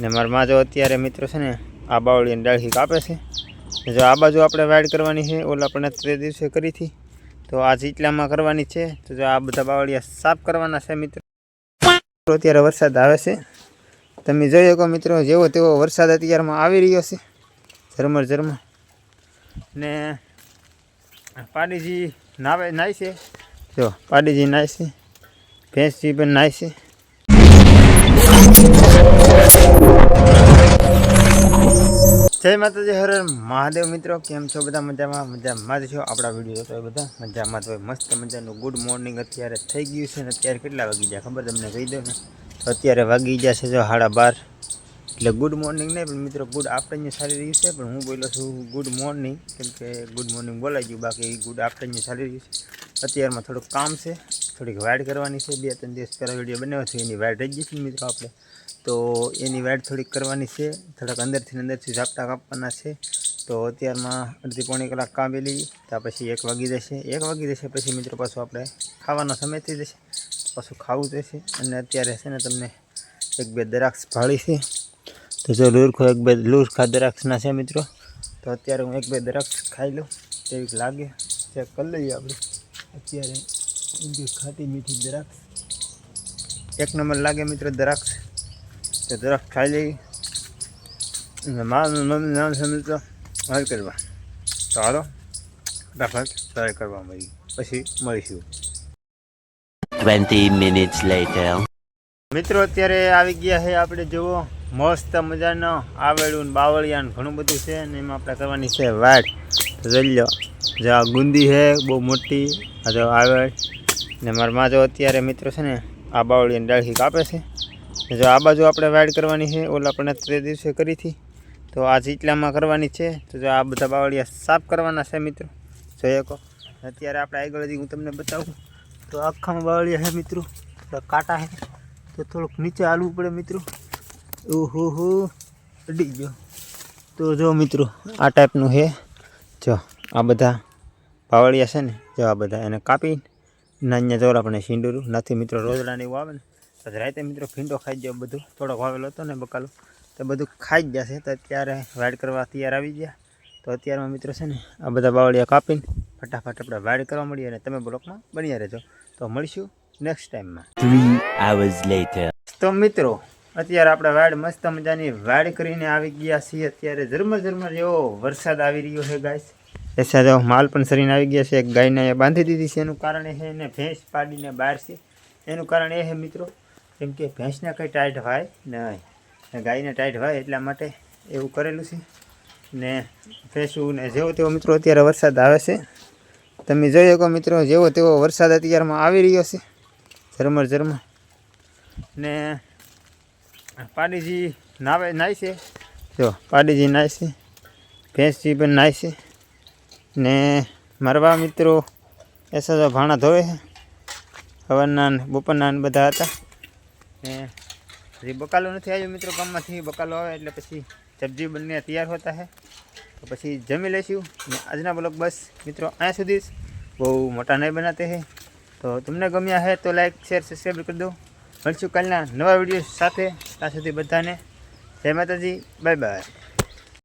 ને મારા માં જો અત્યારે મિત્રો છે ને આ બાવળીની ડાળી કાપે છે. જો આ બાજુ આપણે વાડ કરવાની છે, ઓલા આપણે 3 દિવસે કરી હતી, તો આ ચીટલામાં કરવાની છે. તો જો આ બધા બાવળિયા સાફ કરવાના છે મિત્રો. અત્યારે વરસાદ આવે છે, તમે જોઈ શકો મિત્રો, જેવો તેવો વરસાદ અત્યારમાં આવી રહ્યો છે, ઝરમર ઝરમર. ને પાડીજી નાય છે, જો પાડીજી નાય છે, ભેંસજી પણ નાય છે. જય માતાજી, હર મહાદેવ મિત્રો, કેમ છો બધા? મજામાં જ છો? આપણા વિડીયો તો બધા મજામાં તો મસ્ત મજાનું ગુડ મોર્નિંગ અત્યારે થઈ ગયું છે. ને અત્યારે કેટલા વાગી ગયા ખબર તમને કહી દઉં ને, તો અત્યારે વાગી ગયા છે જો 12:30. એટલે ગુડ મોર્નિંગ નહીં પણ મિત્રો ગુડ આફ્ટરનૂન ચાલી રહ્યું છે, પણ હું બોલો છું ગુડ મોર્નિંગ, કેમ કે ગુડ મોર્નિંગ બોલાઈ ગયું, બાકી ગુડ આફ્ટરનૂન ચાલી રહ્યું છે. અત્યારમાં થોડુંક કામ છે, થોડીક વાડ કરવાની છે. 2-3 દિવસ પહેલાં વિડીયો બનાવ્યો છે, એની વાડ રહી ગઈ છે મિત્રો આપણે, તો એની વાડ થોડીક કરવાની છે. થોડાક અંદરથી ઝાપટા કાપવાના છે. તો અત્યારમાં અડધી પોણી કલાક કાપેલી, ત્યાં પછી 1 વાગી જશે. પછી મિત્રો પાછું આપણે ખાવાનો સમય થઈ જશે, પાછું ખાવું જશે. અને અત્યારે છે ને તમને 1-2 દ્રાક્ષ ભાળી છે, તો જો લુરખા દ્રાક્ષના છે મિત્રો. તો અત્યારે હું 1-2 દ્રાક્ષ ખાઈ લઉં, તેવી લાગે ચેક કરી લઈએ આપણે. અત્યારે ખાટી મીઠી દ્રાક્ષ 1 નંબર લાગે મિત્રો દ્રાક્ષ. તો દ્રાક્ષ ખાઈ લઈએ. મારું મમ્મી નામ છે મિત્રો હલ કરવા. તો હાલો ફટાફટ ટ્રાય કરવા મળી, પછી મળીશું 20 minutes later. મિત્રો અત્યારે આવી ગયા છે આપણે, જુઓ મસ્ત મજાનો આવેલું બાવળિયાન ઘણું બધું છે. અને એમાં આપણે કરવાની છે વાડ. તો જોઈ લો, જો આ ગુંદી છે બહુ મોટી, આ જો આવેલ. ને મારા માં જો અત્યારે મિત્રો છે ને આ બાવળિયાની ડાળી કાપે છે. જો આ બાજુ આપણે વાડ કરવાની છે, ઓલા આપણે 3 દિવસે કરી હતી, તો આ ચીટલામાં કરવાની છે. તો જો આ બધા બાવળિયા સાફ કરવાના છે મિત્રો, જોઈ શકો. અત્યારે આપણે આગળથી હું તમને બતાવું તો આખામાં બાવળિયા છે મિત્રો, કાંટા છે, તો થોડુંક નીચે હાલવું પડે મિત્રો. ઓહો અડી ગયો. તો જો મિત્રો આ ટાઈપનું છે. જો આ બધા બાવળિયા છે ને, જો આ બધા એને કાપી નાના જોર આપણે શીંડુરું નથી મિત્રો, રોજડાને એવું આવે ને તો રાતે મિત્રો ભીંડો ખાઈ જાય. બધું થોડોક વાવેલો હતો ને બકાલો, તો બધું ખાઈ જ જશે. તો અત્યારે વાડ કરવા તૈયાર આવી ગયા. તો અત્યારમાં મિત્રો છે ને આ બધા બાવળિયા કાપીને ફટાફટ આપણે વાડ કરવા મળીએ. અને તમે બ્લોકમાં બન્યા રહેજો, તો મળીશું નેક્સ્ટ ટાઈમમાં. 3 hours later. તો મિત્રો અત્યારે આપણે વાડ મસ્ત મજાની વાડ કરીને આવી ગયા છીએ. અત્યારે ઝરમર જેવો વરસાદ આવી રહ્યો છે ગાઈસ. એસા જો માલ પણ સરીને આવી ગયા છે. એક ગાયને બાંધી દીધી છે, એનું કારણ એ છે ને ભેંસ પાડીને બહાર છે, એનું કારણ એ છે મિત્રો, કેમ કે ભેંસને કંઈ ટાઈટ હોય નહીં, ગાયને ટાઈટ હોય એટલા માટે એવું કરેલું છે. ને ભેંસું ને જેવો તેવો મિત્રો અત્યારે વરસાદ આવે છે, તમે જોઈ શકો મિત્રો, જેવો તેવો વરસાદ અત્યારમાં આવી રહ્યો છે, ઝરમર. ને પાડીજી નાય છે, જો પાડીજી નાય છે, ભેંસજી પણ નાય છે. ને મારવા મિત્રો એસા જો ભાણા ધોવે છે, સવારના બપોરના બધા હતા. ને હજી બકાલો નથી આવ્યો મિત્રો, ગામમાંથી બકાલો આવે એટલે પછી સબ્જી બંને તૈયાર હોતા છે, તો પછી જમી લઈશું. ને આજના બ્લોગ બસ મિત્રો અહીંયા સુધી, બહુ મોટા નહીં બનાતે હે. તો તમને ગમ્યા હે તો લાઈક શેર સબસ્ક્રાઈબ કરી દો. મળશું કાલના નવા વિડીયો સાથે. ત્યાં સુધી બધાને જય માતાજી, બાય બાય.